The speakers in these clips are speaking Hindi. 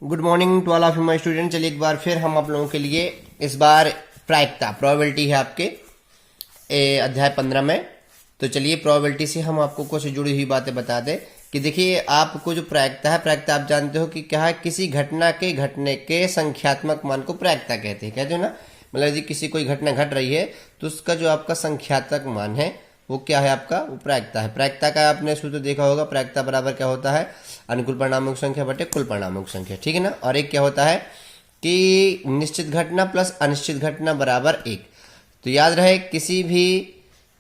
Good morning to all of you my student. चलिए एक बार फिर हम आप लोगों के लिए इस बार प्रायिकता प्रोबेबिलिटी है आपके अध्याय 15 में। तो चलिए प्रोबेबिलिटी से हम आपको कुछ जुड़ी हुई बातें बता दें कि देखिए आपको जो प्रायिकता है, प्रायिकता आप जानते हो कि क्या है, किसी घटना के घटने के संख्यात्मक मान को प्रायिकता कहते हो ना। मतलब यदि किसी कोई घटना घट रही है तो उसका जो आपका संख्यात्मक मान है वो क्या है, आपका वो प्रायिकता है। प्रायिकता का आपने सूत्र देखा होगा, प्रायिकता बराबर क्या होता है, अनुकूल परिणामों की संख्या बटे कुल परिणामों की संख्या, ठीक है ना। और एक क्या होता है कि निश्चित घटना प्लस अनिश्चित घटना बराबर एक। तो याद रहे किसी भी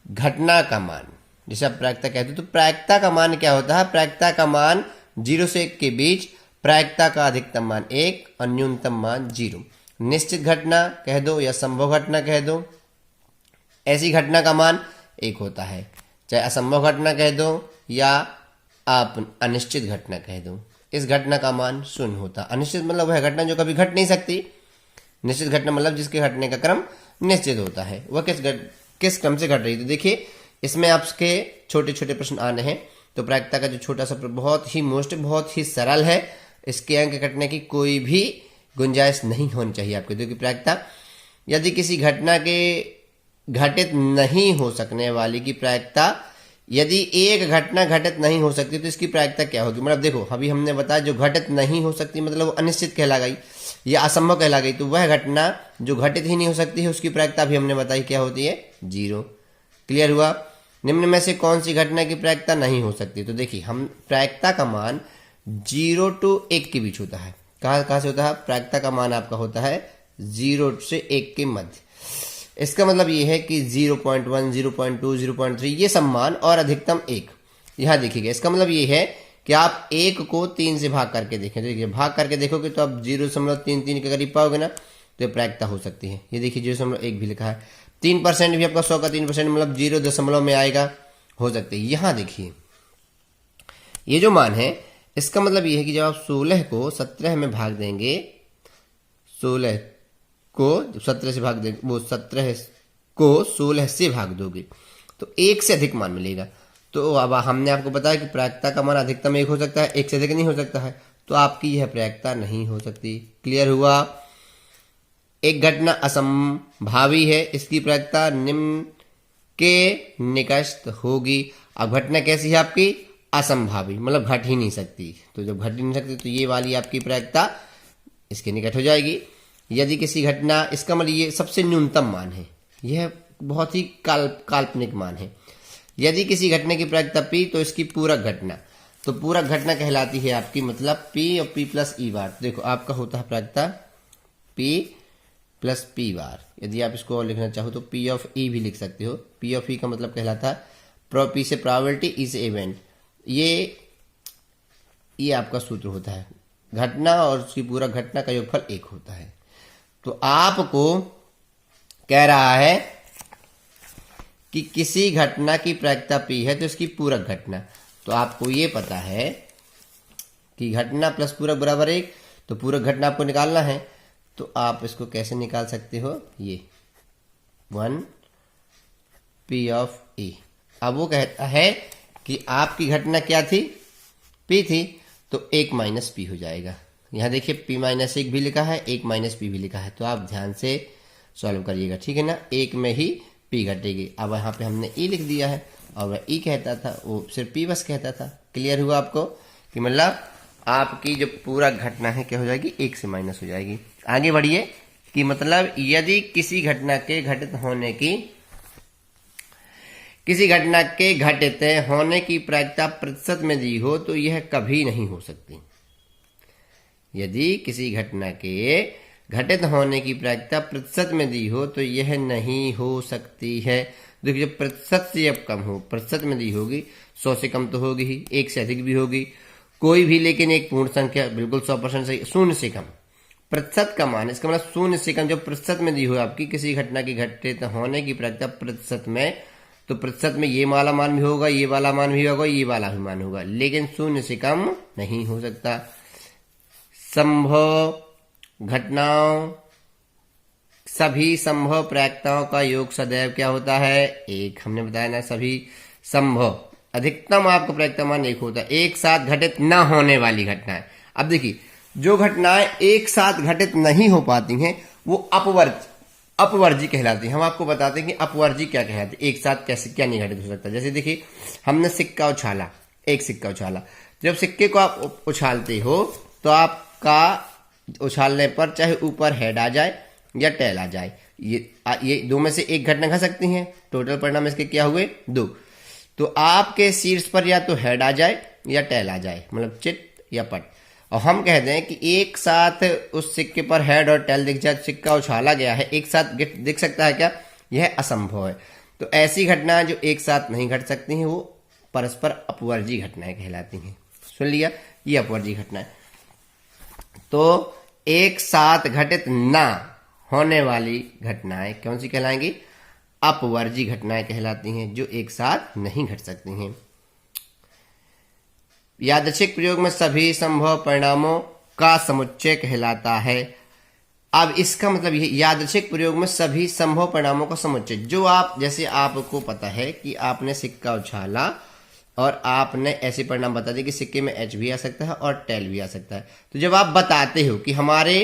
घटना का मान जिसे आप प्रायिकता कहते हो, तो प्रायिकता का मान क्या होता है, प्रायिकता का मान 0 से 1 के बीच, प्रायिकता का अधिकतम मान 1 और न्यूनतम मान 0। निश्चित घटना कह दो या संभव घटना कह दो, ऐसी घटना का मान 1 होता है। चाहे असंभव घटना कह दो या आप अनिश्चित घटना कह दो, इस घटना का मान 0 होता। अनिश्चित मतलब वह घटना जो कभी घट नहीं सकती। निश्चित घटना मतलब जिसके घटने का क्रम निश्चित होता है, वह किस क्रम से घट रही है। तो देखिए इसमें आपके छोटे छोटे प्रश्न आने हैं। तो प्रायिकता का जो छोटा सा बहुत ही सरल है, इसके अंक कटने की कोई भी गुंजाइश नहीं होनी चाहिए आपके। क्योंकि प्रायिकता यदि किसी घटना के घटित नहीं हो सकने वाली की प्रायिकता, यदि एक घटना घटित नहीं हो सकती तो इसकी प्रायिकता क्या होगी। मतलब देखो अभी हमने बताया जो घटित नहीं हो सकती मतलब वो अनिश्चित कहला गई या असंभव कहला गई। तो वह घटना जो घटित ही नहीं हो सकती है उसकी प्रायिकता भी हमने बताई क्या होती है, 0। क्लियर हुआ। निम्न में से कौन सी घटना की प्रायिकता नहीं हो सकती। तो देखिए हम प्रायिकता का मान 0 से 1 के बीच होता है। कहाँ से होता है, प्रायिकता का मान आपका होता है 0 से 1 के मध्य। इसका मतलब ये है कि 0.1, 0.2, 0.3 ये सब मान और अधिकतम 1 यहाँ देखिएगा। इसका मतलब ये है कि आप 1 को 3 से भाग करके देखें। देखिए भाग करके देखोगे तो आप 0.33 के करीब पाओगे ना, तो ये प्रायिकता हो सकती है। ये देखिए 0.1 भी लिखा है। 3% भी आपका 100 का 3% मतलब 0 दशमलव में आएगा, हो सकते हैं। यहाँ देखिए ये जो मान है इसका मतलब ये है कि जब आप 16 को 17 में भाग देंगे, 16 को जब 17 से भाग देंगे, वो 17 को 16 से भाग दोगे तो 1 से अधिक मान मिलेगा। तो अब हमने आपको बताया कि प्रायिकता का मान अधिकतम 1 हो सकता है, 1 से अधिक नहीं हो सकता है। तो आपकी यह प्रायिकता नहीं हो सकती। क्लियर हुआ। एक घटना असंभावी है, इसकी प्रायिकता निम्न के निकटस्थ होगी। अब घटना कैसी है आपकी, असंभावी मतलब घट ही नहीं सकती। तो जब घट ही नहीं सकती तो ये वाली आपकी प्रायिकता इसके निकट हो जाएगी। यदि किसी घटना, इसका मतलब ये सबसे न्यूनतम मान है, यह बहुत ही काल्पनिक मान है। यदि किसी घटना की प्रायिकता p तो इसकी पूरक घटना, तो पूरक घटना कहलाती है आपकी मतलब p और p प्लस ई बार। देखो आपका होता है प्रायिकता p प्लस p बार। यदि आप इसको और लिखना चाहो तो p ऑफ e भी लिख सकते हो। p ऑफ e का मतलब कहलाता है p से प्रोबेबिलिटी, e से इवेंट। ये आपका सूत्र होता है। घटना और उसकी पूरक घटना का योगफल 1 होता है। तो आपको कह रहा है कि किसी घटना की प्रायिकता p है तो इसकी पूरक घटना, तो आपको ये पता है कि घटना प्लस पूरक बराबर 1। तो पूरक घटना आपको निकालना है, तो आप इसको कैसे निकाल सकते हो, ये 1 p ऑफ e। अब वो कहता है कि आपकी घटना क्या थी, p थी, तो 1 माइनस p हो जाएगा। यहाँ देखिए p माइनस 1 भी लिखा है, 1 माइनस p भी लिखा है। तो आप ध्यान से सॉल्व करिएगा, ठीक है ना। 1 में ही p घटेगी। अब यहाँ पे हमने e लिख दिया है और वह e कहता था, वो सिर्फ p बस कहता था। क्लियर हुआ आपको कि मतलब आपकी जो पूरा घटना है क्या हो जाएगी, 1 से माइनस हो जाएगी। आगे बढ़िए कि मतलब यदि किसी घटना के घटित होने की प्रायिकता प्रतिशत में दी हो तो यह कभी नहीं हो सकती। यदि किसी घटना के घटित होने की प्रायिकता प्रतिशत में दी हो तो यह नहीं हो सकती है। देखिए जब प्रतिशत से अब कम हो, प्रतिशत में दी होगी, 100 से कम तो होगी ही, 1 से अधिक भी होगी, कोई भी, लेकिन एक पूर्ण संख्या बिल्कुल 100% सही। 0 से कम प्रतिशत का मान, इसका मतलब 0 से कम जो प्रतिशत में दी हो आपकी किसी घटना की घटित होने की प्रायिकता प्रतिशत में, तो प्रतिशत में ये वाला मान भी होगा, ये वाला मान भी होगा, ये वाला भी मान होगा, लेकिन 0 से कम नहीं हो सकता। संभव घटनाओं, सभी संभव प्रायिकताओं का योग सदैव क्या होता है, 1। हमने बताया ना, सभी संभव अधिकतम आपका प्रायिकता मान 1 होता है। एक साथ घटित न होने वाली घटना है। अब देखिए जो घटनाएं एक साथ घटित नहीं हो पाती हैं वो अपवर्जी कहलाती है। हम आपको बताते हैं कि अपवर्जी क्या कहलाती है, एक साथ कैसे क्या नहीं घटित हो सकता। जैसे देखिए, हमने सिक्का उछाला, एक सिक्का उछाला। जब सिक्के को आप उछालते हो तो आपका उछालने पर चाहे ऊपर हेड आ जाए या टेल आ जाए, ये दो में से एक घटना घट सकती है। टोटल परिणाम इसके क्या हुए, 2। तो आपके शीर्ष पर या तो हेड आ जाए या टेल आ जाए, मतलब चिट या पट। और हम कहते हैं कि एक साथ उस सिक्के पर हेड और टेल दिख जाए, सिक्का उछाला गया है, एक साथ दिख सकता है क्या, यह असंभव है। तो ऐसी घटनाएं जो एक साथ नहीं घट सकती हैं वो परस्पर अपवर्जी घटनाएं कहलाती हैं। सुन लिया, ये अपवर्जी घटनाएं। तो एक साथ घटित ना होने वाली घटनाएं कौन सी कहलाएंगी, अपवर्जी घटनाएं कहलाती हैं, जो एक साथ नहीं घट सकती हैं। यादृच्छिक प्रयोग में सभी संभव परिणामों का समुच्चय कहलाता है। अब इसका मतलब ये, यादृच्छिक प्रयोग में सभी संभव परिणामों का समुच्चय, जो आप, जैसे आपको पता है कि आपने सिक्का उछाला और आपने ऐसे परिणाम बता दिए कि सिक्के में एच भी आ सकता है और टेल भी आ सकता है। तो जब आप बताते हो कि हमारे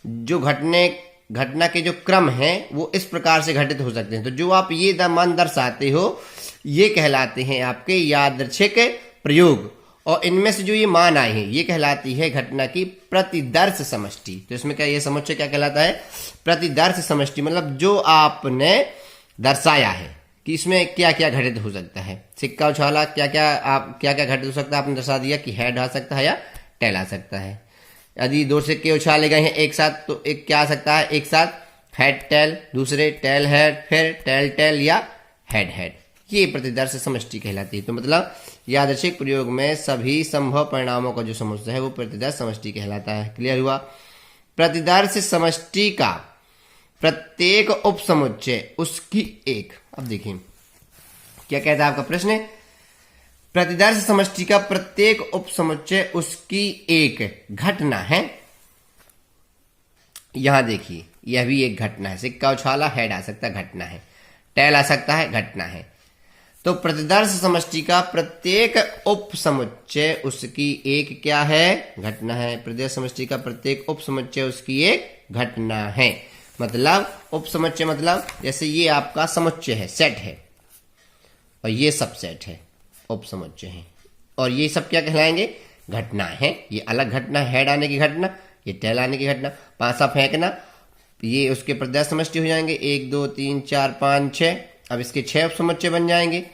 जो घटना के जो क्रम हैं वो इस प्रकार से घटित हो सकते हैं, तो जो आप ये मान दर्शाते हो ये कहलाते हैं आपके यादृच्छिक प्रयोग। और इनमें से जो ये मान आए हैं ये कहलाती है घटना की प्रतिदर्श समष्टि। तो इसमें क्या, ये समुच्चय क्या कहलाता है, प्रतिदर्श समष्टि। मतलब जो आपने दर्शाया है कि इसमें क्या क्या घटित हो सकता है। सिक्का उछाला, क्या क्या घटित हो सकता है, आपने दर्शा दिया कि हेड आ सकता है या टेल आ सकता है। यदि 2 सिक्के उछाले गए हैं एक साथ तो एक क्या आ सकता है, एक साथ हेड टेल, दूसरे टेल हेड, फिर टेल टेल या हेड हेड। ये प्रतिदर्श समष्टि कहलाती है। तो मतलब यादृच्छिक प्रयोग में सभी संभव परिणामों का जो समुच्चय है वो प्रतिदर्श समष्टि कहलाता है। क्लियर हुआ। प्रतिदर्श समष्टि का प्रत्येक उपसमुच्चय उसकी एक, अब देखिए क्या कहता है आपका प्रश्न, प्रतिदर्श समष्टि का प्रत्येक उपसमुच्चय उसकी एक घटना है। यहां देखिए, यह भी एक घटना है। सिक्का उछाला, हेड आ सकता है, घटना है, टेल आ सकता है, घटना है। तो प्रतिदर्श समष्टि का प्रत्येक उपसमुच्चय उसकी एक क्या है, घटना है। प्रतिदर्श समष्टि का प्रत्येक उपसमुच्चय उसकी एक घटना है। मतलब उपसमुच्चय मतलब जैसे ये आपका समुच्चय है, सेट है, और ये सबसेट है, उपसमुच्चय है। और ये सब क्या कहलाएंगे, घटनाएं हैं। ये अलग घटना, हेड आने की घटना, ये टेल आने की घटना। पांसा फेंकना, ये उसके प्रतिदर्श समष्टि हो जाएंगे, 1 2 3 4 5 6। अब इसके 6 उपसमुच्चय बन जाएंगे,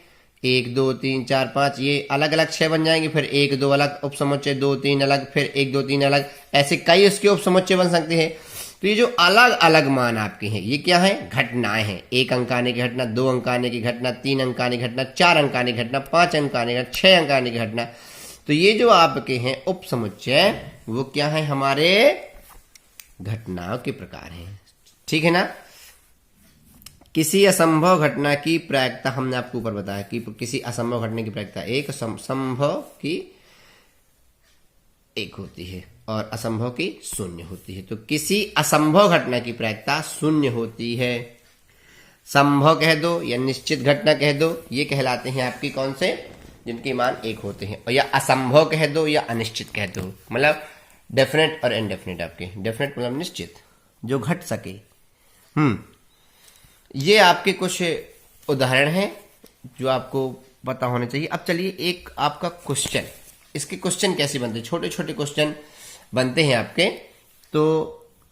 1 2 3 4 5, ये अलग अलग 6 बन जाएंगे। फिर 1 2 अलग उपसमुच्चय, 2 3 अलग, फिर 1 2 3 अलग, ऐसे कई उसके उपसमुच्चय बन सकते हैं। तो ये जो अलग अलग मान आपके हैं ये क्या है, घटनाएं हैं। 1 अंक आने की घटना, 2 अंक आने की घटना, 3 अंक आने की घटना, 4 अंक आने की घटना, 5 अंक आने की घटना, 6 अंक आने की घटना। तो ये जो आपके हैं उपसमुच्चय वो क्या है, हमारे घटनाओं के प्रकार हैं। ठीक है ना। किसी असंभव घटना की प्रायिकता हमने आपको ऊपर बताया कि किसी असंभव घटना की प्रायिकता एक, संभव की एक होती है और असंभव की 0 होती है। तो किसी असंभव घटना की प्रायिकता 0 होती है। संभव कह दो या निश्चित घटना कह दो, ये कहलाते हैं आपकी कौन से, जिनके मान 1 होते हैं। और या असंभव कह दो या अनिश्चित कह दो, मतलब डेफिनेट और इनडेफिनेट। आपके डेफिनेट मतलब निश्चित, जो घट सके। ये आपके कुछ उदाहरण हैं जो आपको पता होने चाहिए। अब चलिए एक आपका क्वेश्चन, इसके क्वेश्चन कैसे बनते हैं, छोटे छोटे क्वेश्चन बनते हैं आपके। तो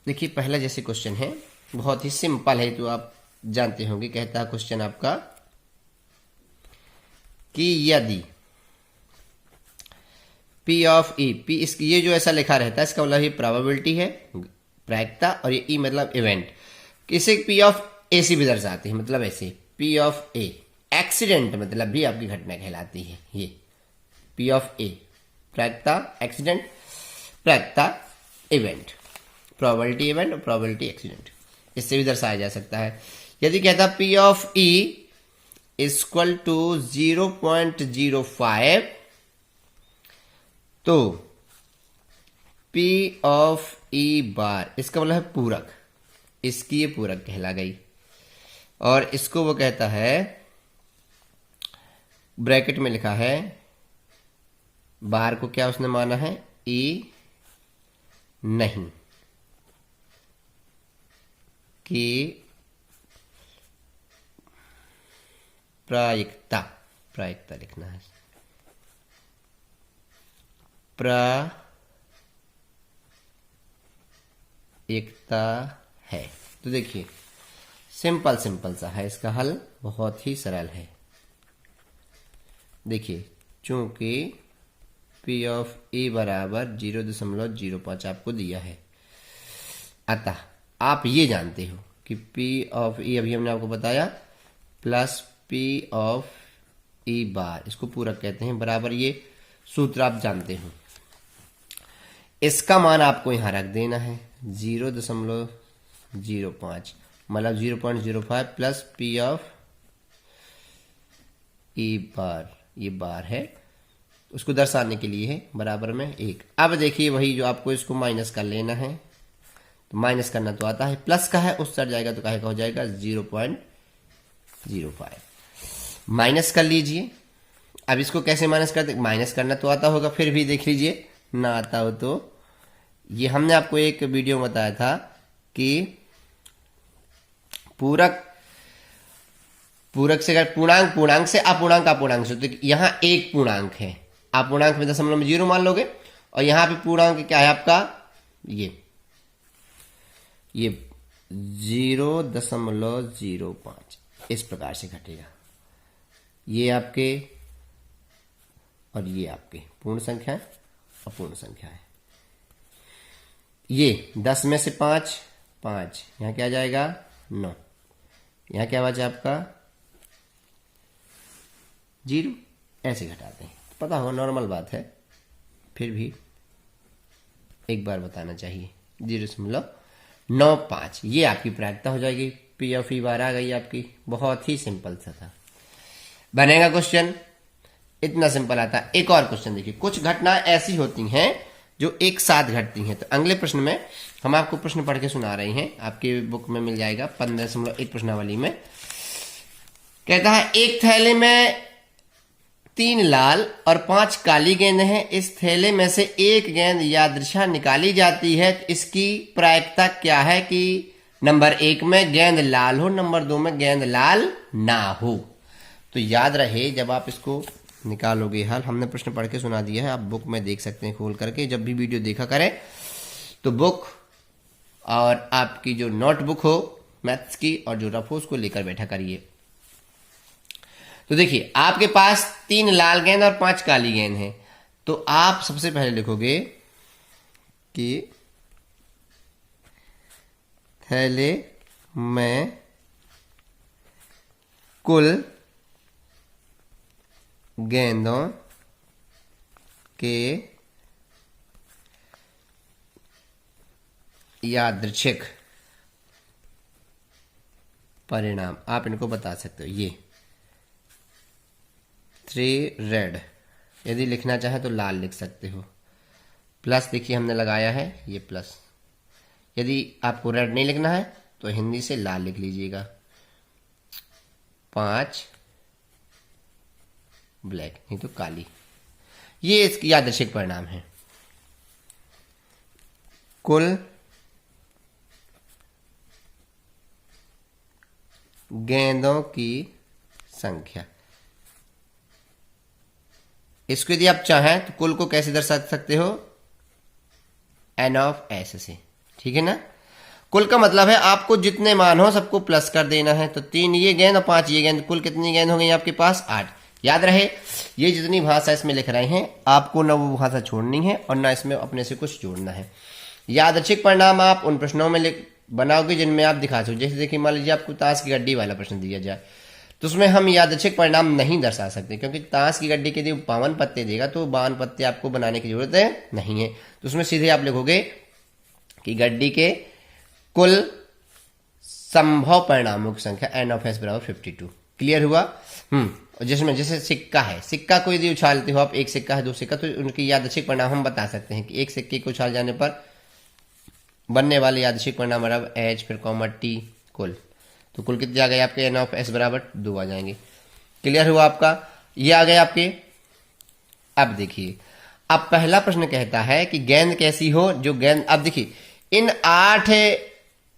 देखिए पहला जैसे क्वेश्चन है बहुत ही सिंपल है, तो आप जानते होंगे। कहता है क्वेश्चन आपका कि यदि P ऑफ E, P इसकी ये जो ऐसा लिखा रहता है इसका मतलब ये प्रोबेबिलिटी है, प्रायिकता, और ये E मतलब इवेंट। इसे P ऑफ A से भी दर्शाते हैं, मतलब ऐसे P ऑफ A। एक्सीडेंट मतलब भी आपकी घटना कहलाती है। ये P ऑफ A प्रायिकता, एक्सीडेंट, प्रायिकता, इवेंट, प्रोबेबिलिटी इवेंट और प्रोबेबिलिटी एक्सीडेंट, इससे भी दर्शाया जा सकता है। यदि कहता P of E equal to 0.05, तो P ऑफ E बार इसका मतलब है पूरक, इसकी ये पूरक कहला गई। और इसको वो कहता है, ब्रैकेट में लिखा है, बार को क्या उसने माना है, E नहीं कि प्रायिकता लिखना है, प्रायिकता है। तो देखिए सिंपल सा है, इसका हल बहुत ही सरल है। देखिए चूंकि P ऑफ E बराबर 0.05 आपको दिया है, अतः आप ये जानते हो कि P ऑफ E अभी हमने आपको बताया प्लस P ऑफ E बार, इसको पूरक कहते हैं, बराबर ये सूत्र आप जानते हो। इसका मान आपको यहां रख देना है 0.05 मतलब 0.05 प्लस P ऑफ E बार, ये बार है, उसको दर्शाने के लिए है, बराबर में 1। अब देखिए वही जो आपको इसको माइनस कर लेना है, तो माइनस करना तो आता है, प्लस का है उस सर जाएगा तो काहे का हो जाएगा 0.05। माइनस कर लीजिए। अब इसको कैसे माइनस करते, माइनस करना तो आता होगा, फिर भी देख लीजिए ना आता हो तो ये हमने आपको एक वीडियो में बताया था कि पूरक से अगर पूर्णांक से अपूर्णांक से, तो यहां एक पूर्णांक है, अपूर्णांक में दशमलव में 0 मान लोगे, और यहां पे पूर्णांक क्या है आपका ये 0.05, इस प्रकार से घटेगा। ये आपके और ये आपके पूर्ण संख्या है, अपूर्ण संख्या है। ये 10 में से 5 यहां क्या आ जाएगा 9, यहां क्या बचा आपका 0, ऐसे घटाते हैं, पता हो नॉर्मल बात है, फिर भी एक बार बताना चाहिए 0.95, ये आपकी प्रायिकता हो जाएगी। P ऑफ E बार आ गई आपकी, बहुत ही सिंपल सा था। बनेगा क्वेश्चन, इतना सिंपल आता है। एक और क्वेश्चन देखिए, कुछ घटनाएं ऐसी होती हैं जो एक साथ घटती हैं। तो अगले प्रश्न में हम आपको प्रश्न पढ़ के सुना रहे हैं, आपकी बुक में मिल जाएगा 15.1 प्रश्नावली में। कहता है एक थैले में 3 लाल और 5 काली गेंद हैं, इस थैले में से एक गेंद यादृच्छा निकाली जाती है, इसकी प्रायिकता क्या है कि नंबर 1 में गेंद लाल हो, नंबर 2 में गेंद लाल ना हो। तो याद रहे जब आप इसको निकालोगे हल, हमने प्रश्न पढ़ के सुना दिया है, आप बुक में देख सकते हैं खोल करके। जब भी वीडियो देखा करें तो बुक और आपकी जो नोटबुक हो मैथ्स की और जो रफ हो उसको लेकर बैठा करिए। तो देखिए आपके पास 3 लाल गेंद और 5 काली गेंद हैं, तो आप सबसे पहले लिखोगे कि थैले में कुल गेंदों के यादृच्छिक परिणाम, आप इनको बता सकते हो। ये 3 रेड, यदि लिखना चाहे तो लाल लिख सकते हो, प्लस देखिए हमने लगाया है ये प्लस। यदि आपको रेड नहीं लिखना है तो हिंदी से लाल लिख लीजिएगा, 5 ब्लैक, नहीं तो काली। ये इसकी यादृच्छिक परिणाम है। कुल गेंदों की संख्या, इसको यदि आप चाहें तो कुल को कैसे दर्शा सकते हो, n ऑफ s से, ठीक है ना। कुल का मतलब है आपको जितने मान हो सबको प्लस कर देना है। तो 3 ये गेंद और 5 ये गेंद, कुल कितनी गेंद हो गई आपके पास 8। याद रहे ये जितनी भाषा इसमें लिख रहे हैं आपको ना वो भाषा छोड़नी है और ना इसमें अपने से कुछ जोड़ना है। यादृच्छिक परिणाम आप उन प्रश्नों में बनाओगे जिनमें आप दिखा सको। जैसे देखिए मान लीजिए आपको ताश की गड्डी वाला प्रश्न दिया जाए तो उसमें हम यादृच्छिक परिणाम नहीं दर्शा सकते, क्योंकि ताश की गड्डी के यदि 52 पत्ते देगा तो 52 पत्ते आपको बनाने की जरूरत नहीं है। तो उसमें सीधे आप लिखोगे कि गड्डी के कुल संभव परिणामों की संख्या n ऑफ s बराबर 52। क्लियर हुआ। जिसमें जैसे सिक्का है, सिक्का को यदि उछालते हो आप, एक सिक्का है 2 सिक्का, तो उनकी यादृच्छिक परिणाम हम बता सकते हैं कि एक सिक्के को उछाल जाने पर बनने वाले यादृच्छिक परिणाम बराबर h फिर कॉमा t कुल। तो कुल कितने आ गए आपके n ऑफ s बराबर 2 आ जाएंगे। क्लियर हुआ आपका, ये आ गए आपके। अब देखिए अब पहला प्रश्न कहता है कि गेंद कैसी हो जो गेंद, अब देखिए इन 8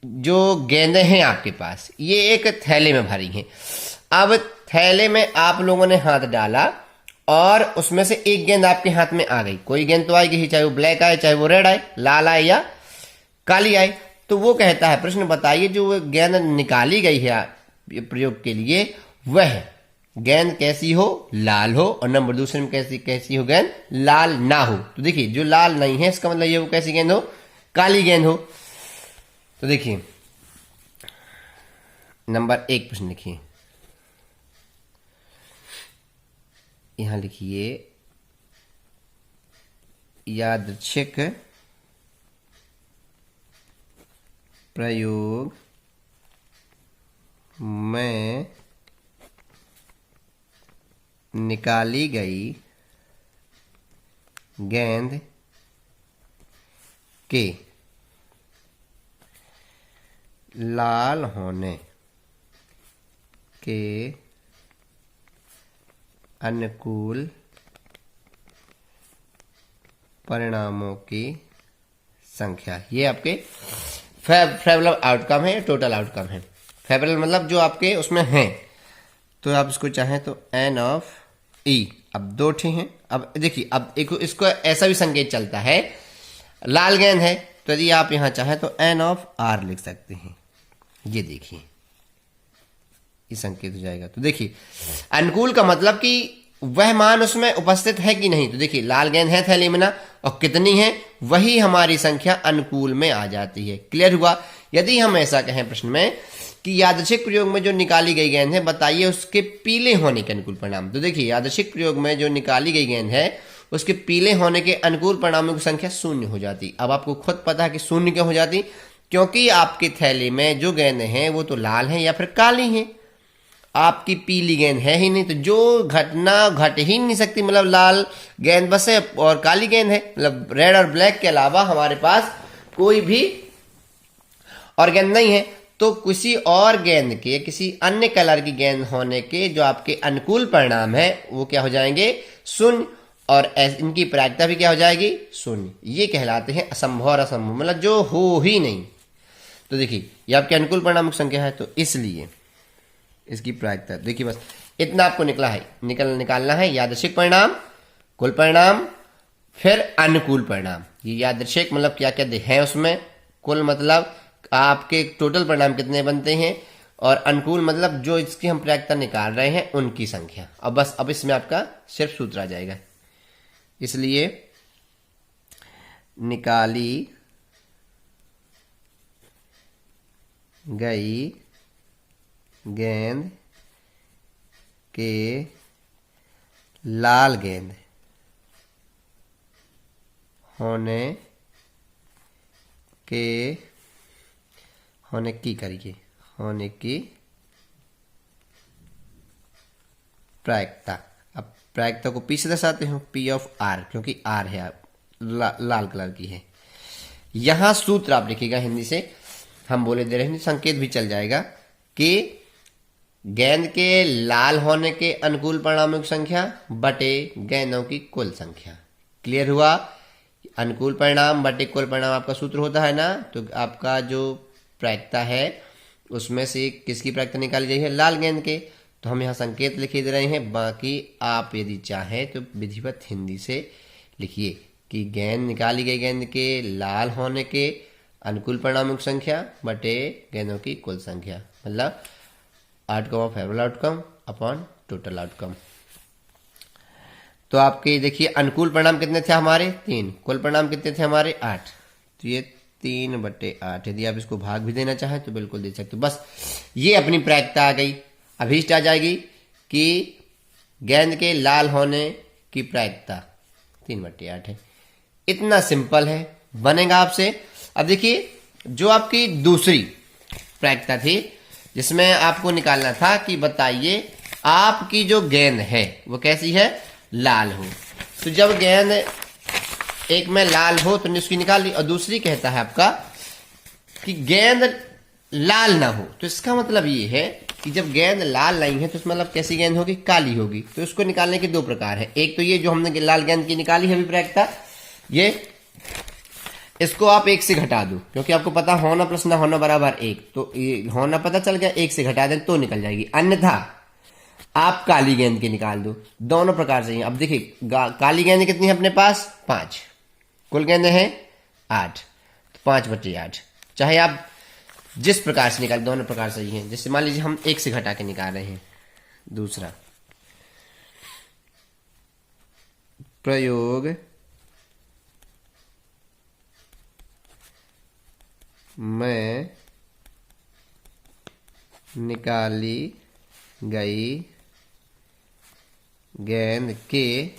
जो गेंदें हैं आपके पास ये एक थैले में भरी हैं। अब थैले में आप लोगों ने हाथ डाला और उसमें से एक गेंद आपके हाथ में आ गई। कोई गेंद तो आएगी ही, चाहे वो ब्लैक आए, चाहे वो रेड आए, लाल आए या काली आए। तो वो कहता है प्रश्न बताइए जो वो गेंद निकाली गई है प्रयोग के लिए वह गेंद कैसी हो, लाल हो, और नंबर दूसरे में कैसी हो गेंद, लाल ना हो। तो देखिए जो लाल नहीं है इसका मतलब ये वो कैसी गेंद हो, काली गेंद हो। तो देखिए नंबर 1 प्रश्न लिखिए, यहां लिखिए यादृच्छिक प्रयोग में निकाली गई गेंद के लाल होने के अनुकूल परिणामों की संख्या। ये आपके फेवरेबल आउटकम है, टोटल आउटकम है। फेवरेबल मतलब जो आपके उसमें हैं, तो आप इसको चाहें तो एन ऑफ ई, अब 2 ठे हैं। अब देखिए अब एक इसको ऐसा भी संकेत चलता है, लाल गेंद है तो यदि आप यहां चाहें तो एन ऑफ आर लिख सकते हैं। ये देखिए ये संकेत हो जाएगा। तो देखिए अनुकूल का मतलब कि वह मान उसमें उपस्थित है कि नहीं। तो देखिए लाल गेंद है थैली में ना, और कितनी है वही हमारी संख्या अनुकूल में आ जाती है। क्लियर हुआ। यदि हम ऐसा कहें प्रश्न में कि यादृच्छिक प्रयोग में जो निकाली गई गेंद है बताइए उसके पीले होने के अनुकूल परिणाम। तो देखिए यादृच्छिक प्रयोग में जो निकाली गई गेंद है उसके पीले होने के अनुकूल परिणामों की संख्या 0 हो जाती। अब आपको खुद पता है कि 0 क्यों हो जाती, क्योंकि आपके थैले में जो गेंदें हैं वो तो लाल हैं या फिर काली हैं, आपकी पीली गेंद है ही नहीं। तो जो घटना घट ही नहीं सकती, मतलब लाल गेंद बस है और काली गेंद है, मतलब रेड और ब्लैक के अलावा हमारे पास कोई भी और गेंद नहीं है। तो किसी और गेंद के, किसी अन्य कलर की गेंद होने के जो आपके अनुकूल परिणाम है वो क्या हो जाएंगे, 0, और इनकी प्रायिकता भी क्या हो जाएगी, 0। ये कहलाते हैं असंभव और असंभव, मतलब जो हो ही नहीं। तो देखिए ये आपके अनुकूल परिणाम की संख्या है, तो इसलिए इसकी प्रायिकता देखिए बस इतना आपको निकालना है। यादृच्छिक परिणाम, कुल परिणाम, फिर अनुकूल परिणाम। ये यादृच्छिक मतलब क्या क्या है उसमें, कुल मतलब आपके टोटल परिणाम कितने बनते हैं, और अनुकूल मतलब जो इसकी हम प्रायिकता निकाल रहे हैं उनकी संख्या। अब बस अब इसमें आपका सिर्फ सूत्र आ जाएगा। इसलिए निकाली गई गेंद के लाल गेंद होने की प्रायिकता। अब प्रायिकता को पी से दर्शाते हैं, पी ऑफ आर, क्योंकि आर है लाल कलर की है। यहां सूत्र आप लिखिएगा, हिंदी से हम बोले दे रहे हैं, संकेत भी चल जाएगा कि गेंद के लाल होने के अनुकूल परिणामों की संख्या बटे गेंदों की कुल संख्या। क्लियर हुआ। अनुकूल परिणाम बटे कुल परिणाम आपका सूत्र होता है ना, तो आपका जो प्रायिकता है उसमें से किसकी प्रायिकता निकाली गई है, लाल गेंद के। तो हम यहाँ संकेत लिखे दे रहे हैं, बाकी आप यदि चाहें तो विधिवत हिंदी से लिखिए कि गेंद निकाली गई गेंद के लाल होने के अनुकूल परिणामों की संख्या बटे गेंदों की कुल संख्या, मतलब outcome of favourable outcome upon total outcome. तो आपके देखिए अनुकूल परिणाम कितने थे हमारे, 3, कुल परिणाम कितने थे हमारे, 8। तो ये 3/8। यदि आप इसको भाग भी देना चाहें तो बिल्कुल दे सकते हो। बस ये अपनी प्रायिकता आ गई। अभीष्ट आ जाएगी कि गेंद के लाल होने की प्रायिकता 3/8 है। इतना सिंपल है, बनेगा आपसे। अब देखिए जो आपकी दूसरी प्रायिकता थी जिसमें आपको निकालना था कि बताइए आपकी जो गेंद है वो कैसी है, लाल हो। तो जब गेंद एक में लाल हो तो उसकी निकाल ली, और दूसरी कहता है आपका कि गेंद लाल ना हो। तो इसका मतलब ये है कि जब गेंद लाल नहीं है तो इसमें मतलब कैसी गेंद होगी, काली होगी। तो इसको निकालने के दो प्रकार है, एक तो ये जो हमने लाल गेंद की निकाली है अभी प्रायिकता, ये इसको आप 1 से घटा दो, क्योंकि आपको पता होना प्लस ना होना बराबर 1, तो ये होना पता चल गया, 1 से घटा दें तो निकल जाएगी। अन्यथा आप काली गेंद की निकाल दो, दोनों प्रकार से। अब देखिए काली गेंद कितनी है अपने पास, 5, कुल गेंदें हैं 8, तो 5/8। चाहे आप जिस प्रकार से निकाल, दोनों प्रकार सही हैं। जैसे मान लीजिए हम 1 से घटा के निकाल रहे हैं। दूसरा प्रयोग में निकाली गई गेंद के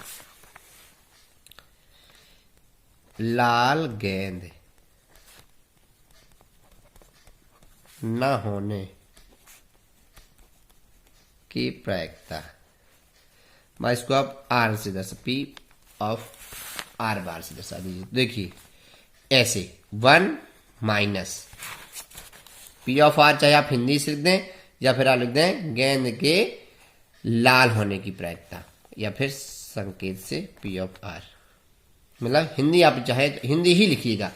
लाल गेंद न होने की प्रायिकता, मैं इसको आप आर से दर्शा, पी ऑफ आर बार से दर्शा दीजिए। देखिए ऐसे 1 माइनस पी ऑफ आर, चाहे आप हिंदी से लिख दें या फिर आप लिख दें गेंद के लाल होने की प्रायिकता, या फिर संकेत से पी ऑफ आर, मतलब हिंदी आप चाहे तो हिंदी ही लिखिएगा।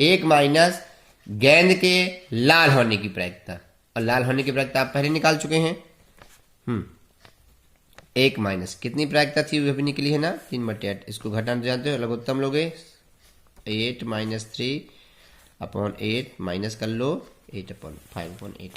1 माइनस गेंद के लाल होने की प्रायिकता, और लाल होने की प्रायिकता आप पहले निकाल चुके हैं। 1 माइनस कितनी प्रायिकता थी वह भी निकली है ना, 3/8। इसको घटाना जानते हो, लघुत्तम लोगे 8 - 3/8 माइनस कर लो 8/5/8।